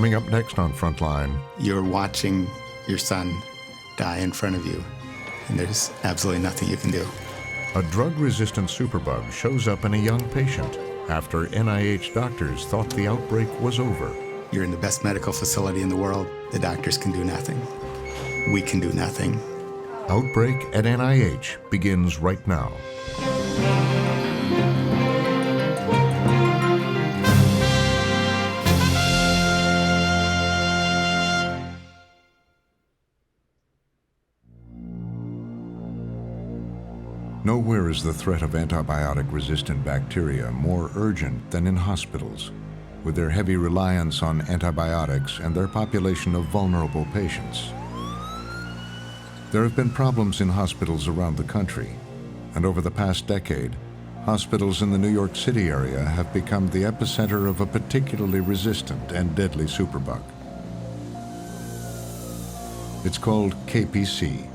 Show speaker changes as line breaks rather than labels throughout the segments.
Coming up next on Frontline.
You're watching your son die in front of you, and there's absolutely nothing you can do.
A drug-resistant superbug shows up in a young patient after NIH doctors thought the outbreak was over.
You're in the best medical facility in the world. The doctors can do nothing. We can do nothing.
Outbreak at NIH begins right now. Nowhere is the threat of antibiotic-resistant bacteria more urgent than in hospitals, with their heavy reliance on antibiotics and their population of vulnerable patients. There have been problems in hospitals around the country, and over the past decade, hospitals in the New York City area have become the epicenter of a particularly resistant and deadly superbug. It's called KPC.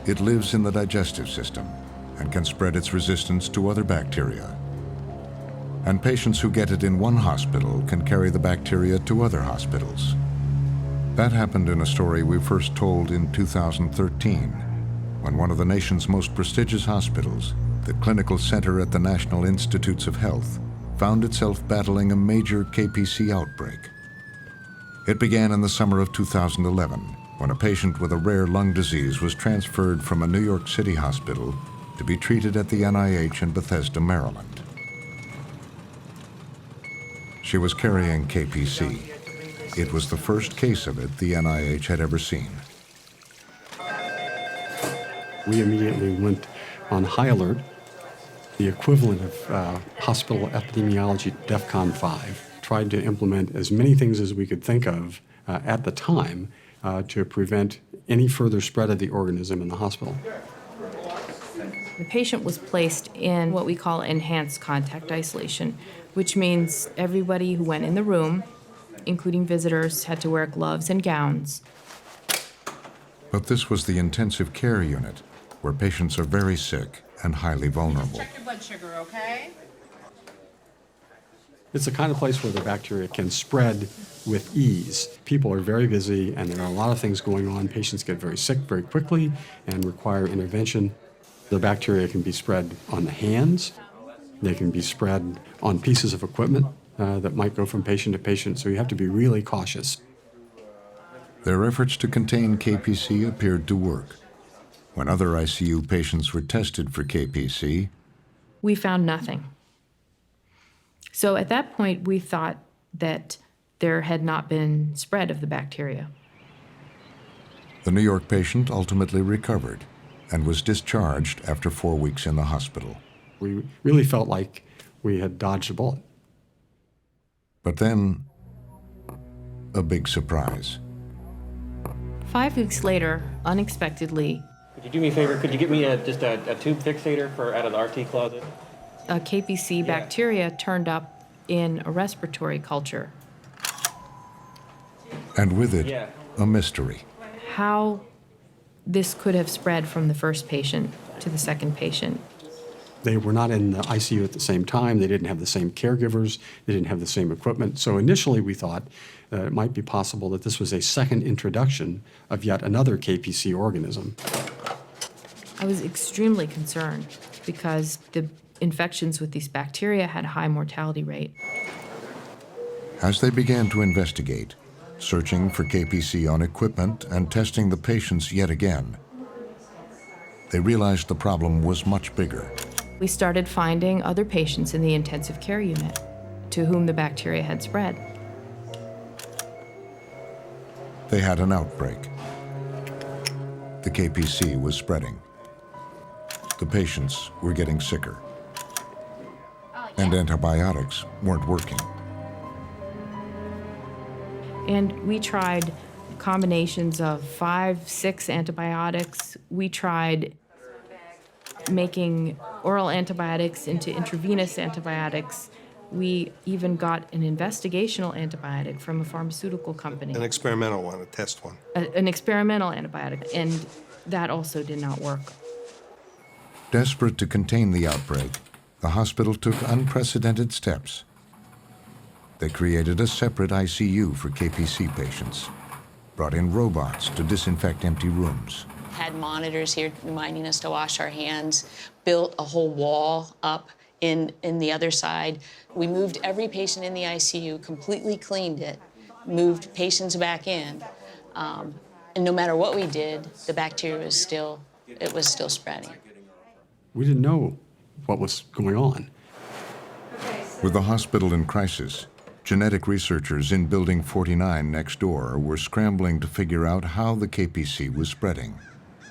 It lives in the digestive system and can spread its resistance to other bacteria. And patients who get it in one hospital can carry the bacteria to other hospitals. That happened in a story we first told in 2013, when one of the nation's most prestigious hospitals, the Clinical Center at the National Institutes of Health, found itself battling a major KPC outbreak. It began in the summer of 2011, when a patient with a rare lung disease was transferred from a New York City hospital to be treated at the NIH in Bethesda, Maryland. She was carrying KPC. It was the first case of it the NIH had ever seen.
We immediately went on high alert, the equivalent of hospital epidemiology DEFCON 5, tried to implement as many things as we could think of at the time to prevent any further spread of the organism in the hospital.
The patient was placed in what we call enhanced contact isolation, which means everybody who went in the room, including visitors, had to wear gloves and gowns.
But this was the intensive care unit, where patients are very sick and highly vulnerable.
Check your blood sugar, okay?
It's the kind of place where the bacteria can spread with ease. People are very busy, and there are a lot of things going on. Patients get very sick very quickly and require intervention. The bacteria can be spread on the hands. They can be spread on pieces of equipment that might go from patient to patient, so you have to be really cautious.
Their efforts to contain KPC appeared to work. When other ICU patients were tested for KPC,
We found nothing. So at that point, we thought that there had not been spread of the bacteria.
the New York patient ultimately recovered and was discharged after 4 weeks in the hospital.
We really felt like we had dodged a bullet.
But then, a big surprise.
5 weeks later, unexpectedly,
Could you do me a favor? Could you get me just a tube fixator for out of the RT closet?
a KPC bacteria turned up in a respiratory culture.
And with it,
Yeah.
a mystery.
How this could have spread from the first patient to the second patient.
They were not in the ICU at the same time. They didn't have the same caregivers. They didn't have the same equipment. So initially we thought it might be possible that this was a second introduction of yet another KPC organism.
I was extremely concerned because the infections with these bacteria had a high mortality rate.
As they began to investigate, searching for KPC on equipment and testing the patients yet again, they realized the problem was much bigger.
We started finding other patients in the intensive care unit to whom the bacteria had spread.
They had an outbreak. The KPC was spreading. The patients were getting sicker. And antibiotics weren't working.
And we tried combinations of 5, 6 antibiotics. We tried making oral antibiotics into intravenous antibiotics. We even got an investigational antibiotic from a pharmaceutical company.
An experimental one, a test one.
An experimental antibiotic, and that also did not work.
Desperate to contain the outbreak, the hospital took unprecedented steps. They created a separate ICU for KPC patients, brought in robots to disinfect empty rooms.
Had monitors here reminding us to wash our hands, built a whole wall up in the other side. We moved every patient in the ICU, completely cleaned it, moved patients back in. And no matter what we did, the bacteria was still spreading.
We didn't know what was going on.
With the hospital in crisis, genetic researchers in Building 49 next door were scrambling to figure out how the KPC was spreading.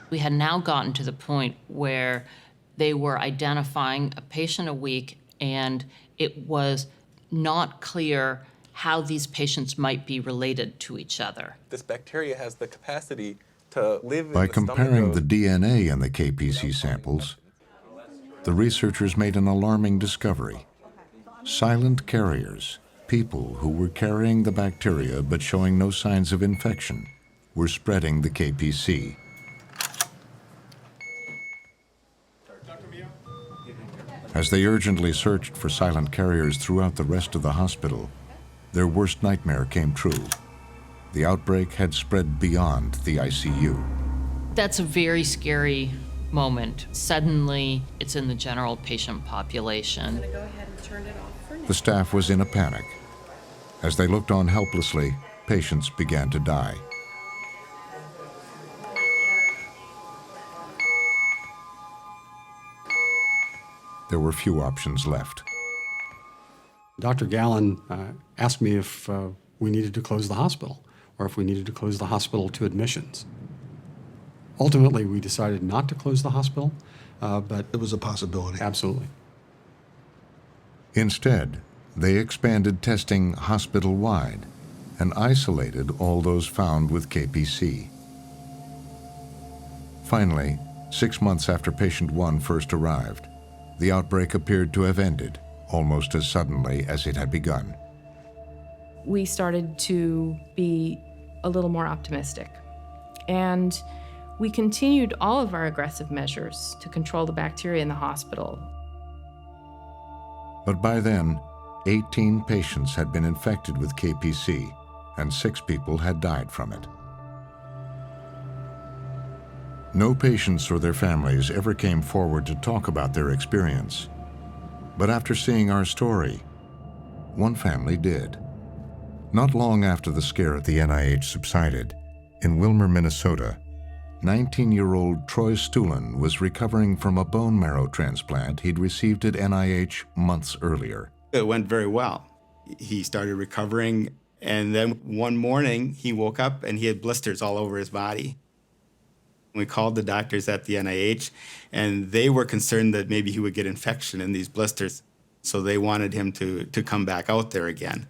We had now gotten to the point where they were identifying a patient a week, and it was not clear how these patients might be related to each other.
This bacteria has the capacity to live in
By
the stomach
comparing
of-
the DNA in the KPC samples, the researchers made an alarming discovery. Silent carriers, people who were carrying the bacteria but showing no signs of infection, were spreading the KPC. As they urgently searched for silent carriers throughout the rest of the hospital, their worst nightmare came true. The outbreak had spread beyond the ICU.
That's a very scary moment. Suddenly, it's in the general patient population.
The staff was in a panic. As they looked on helplessly, patients began to die. There were few options left.
Dr. Gallen asked me if we needed to close the hospital or if we needed to close the hospital to admissions. Ultimately, we decided not to close the hospital, but
It was a possibility.
absolutely.
Instead, they expanded testing hospital-wide and isolated all those found with KPC. Finally, 6 months after patient 1 first arrived, the outbreak appeared to have ended almost as suddenly as it had begun.
We started to be a little more optimistic. And we continued all of our aggressive measures to control the bacteria in the hospital.
But by then, 18 patients had been infected with KPC, and 6 people had died from it. No patients or their families ever came forward to talk about their experience. But after seeing our story, one family did. Not long after the scare at the NIH subsided, in Wilmer, Minnesota, 19-year-old Troy Stulin was recovering from a bone marrow transplant he'd received at NIH months earlier.
It went very well. He started recovering, and then one morning he woke up and he had blisters all over his body. We called the doctors at the NIH, and they were concerned that maybe he would get infection in these blisters, so they wanted him to come back out there again.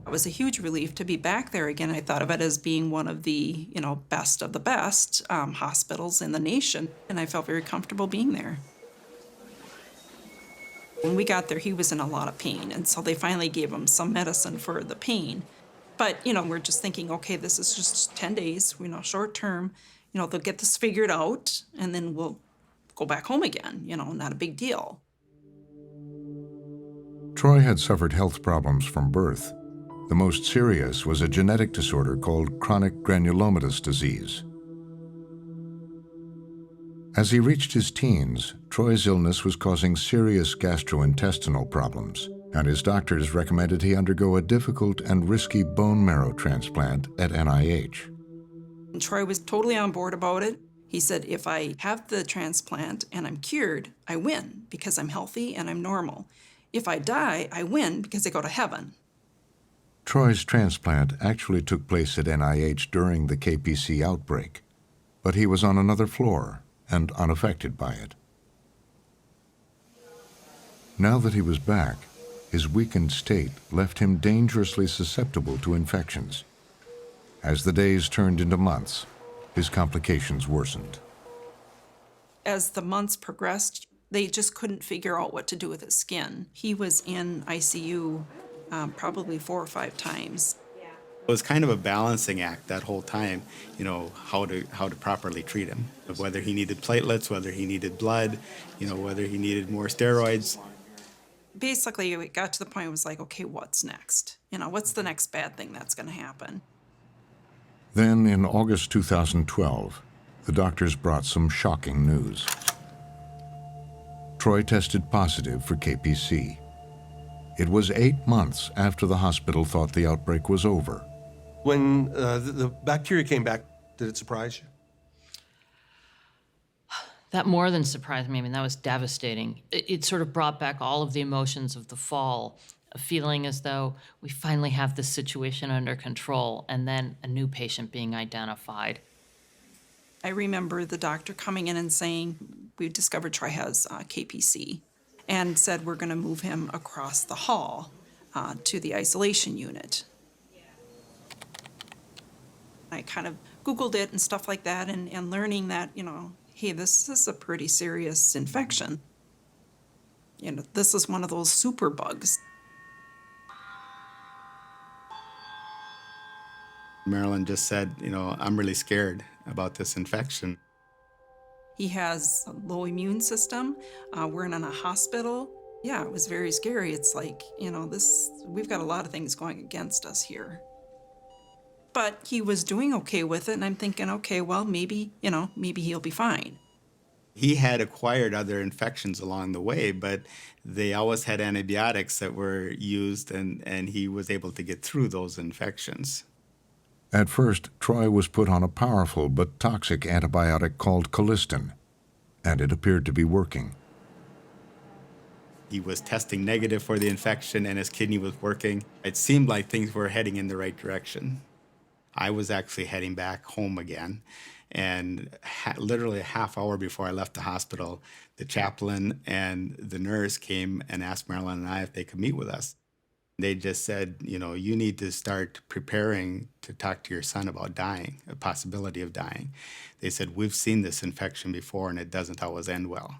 It was a huge relief to be back there again. I thought of it as being one of the, best of the best hospitals in the nation, and I felt very comfortable being there. When we got there, he was in a lot of pain, and so they finally gave him some medicine for the pain. But, we're just thinking, okay, this is just 10 days, short term. They'll get this figured out, and then we'll go back home again, not a big deal.
Troy had suffered health problems from birth. The most serious was a genetic disorder called chronic granulomatous disease. As he reached his teens, Troy's illness was causing serious gastrointestinal problems, and his doctors recommended he undergo a difficult and risky bone marrow transplant at NIH.
And Troy was totally on board about it. He said, if I have the transplant and I'm cured, I win because I'm healthy and I'm normal. If I die, I win because I go to heaven.
Troy's transplant actually took place at NIH during the KPC outbreak, but he was on another floor and unaffected by it. Now that he was back, his weakened state left him dangerously susceptible to infections. As the days turned into months, his complications worsened.
As the months progressed, they just couldn't figure out what to do with his skin. He was in ICU probably 4 or 5 times.
It was kind of a balancing act that whole time, how to properly treat him, whether he needed platelets, whether he needed blood, whether he needed more steroids.
basically it got to the point it was like, okay, what's next? What's the next bad thing that's going to happen?
Then, in August 2012, the doctors brought some shocking news. Troy tested positive for KPC. It was 8 months after the hospital thought the outbreak was over.
When the bacteria came back, did it surprise you?
That more than surprised me. I mean, that was devastating. It sort of brought back all of the emotions of the fall, a feeling as though we finally have this situation under control, and then a new patient being identified.
I remember the doctor coming in and saying, we discovered Troy has KPC, and said we're going to move him across the hall to the isolation unit. I kind of Googled it and stuff like that, and learning that, hey, this is a pretty serious infection. This is one of those super bugs.
Marilyn just said, I'm really scared about this infection.
He has a low immune system. We're in a hospital. Yeah, it was very scary. It's like, we've got a lot of things going against us here. But he was doing okay with it, and I'm thinking, okay, well, maybe he'll be fine.
He had acquired other infections along the way, but they always had antibiotics that were used, and he was able to get through those infections.
At first, Troy was put on a powerful but toxic antibiotic called colistin, and it appeared to be working.
He was testing negative for the infection, and his kidney was working. It seemed like things were heading in the right direction. I was actually heading back home again, and literally a half hour before I left the hospital, the chaplain and the nurse came and asked Marilyn and I if they could meet with us. They just said, you need to start preparing to talk to your son about dying, a possibility of dying. They said, we've seen this infection before, and it doesn't always end well.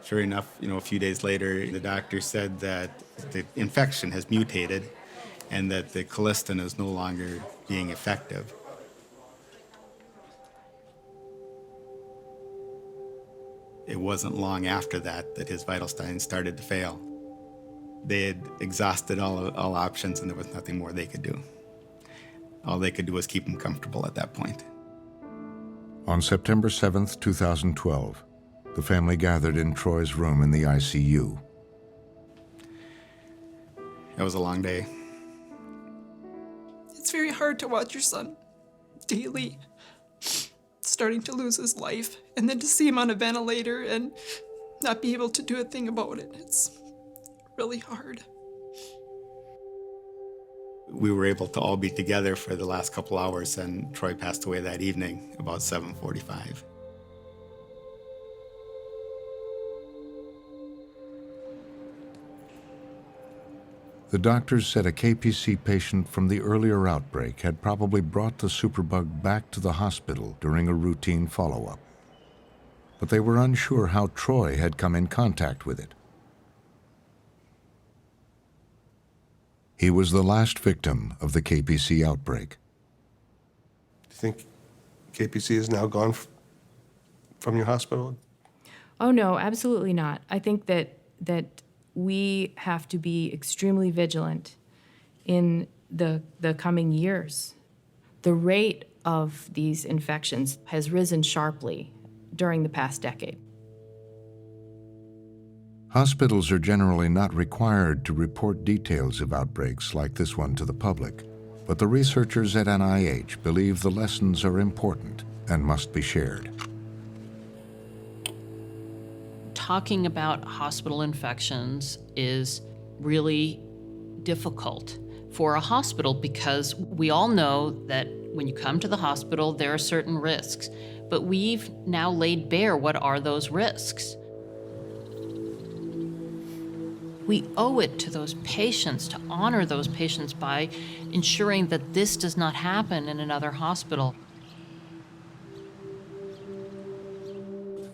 Sure enough, a few days later, the doctor said that the infection has mutated and that the colistin is no longer being effective. It wasn't long after that his vital signs started to fail. They had exhausted all options, and there was nothing more they could do. All they could do was keep him comfortable at that point.
On September 7th, 2012, the family gathered in Troy's room in the ICU.
It was a long day.
It's very hard to watch your son daily starting to lose his life, and then to see him on a ventilator and not be able to do a thing about it. It's really hard.
We were able to all be together for the last couple hours, and Troy passed away that evening about 7:45.
The doctors said a KPC patient from the earlier outbreak had probably brought the superbug back to the hospital during a routine follow-up. But they were unsure how Troy had come in contact with it. He was the last victim of the KPC outbreak.
Do you think KPC is now gone from your hospital?
Oh, no, absolutely not. I think that we have to be extremely vigilant in the coming years. The rate of these infections has risen sharply during the past decade.
Hospitals are generally not required to report details of outbreaks like this one to the public, but the researchers at NIH believe the lessons are important and must be shared.
Talking about hospital infections is really difficult for a hospital because we all know that when you come to the hospital, there are certain risks, but we've now laid bare what are those risks. We owe it to those patients to honor those patients by ensuring that this does not happen in another hospital.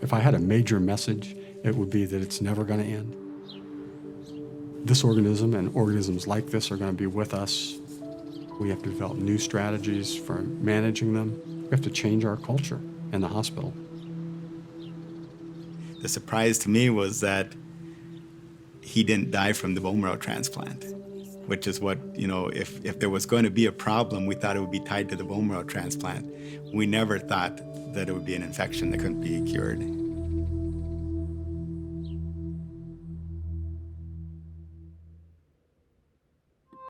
If I had a major message, it would be that it's never going to end. This organism and organisms like this are going to be with us. We have to develop new strategies for managing them. We have to change our culture in the hospital.
The surprise to me was that he didn't die from the bone marrow transplant, which is what, if there was going to be a problem, we thought it would be tied to the bone marrow transplant. We never thought that it would be an infection that couldn't be cured.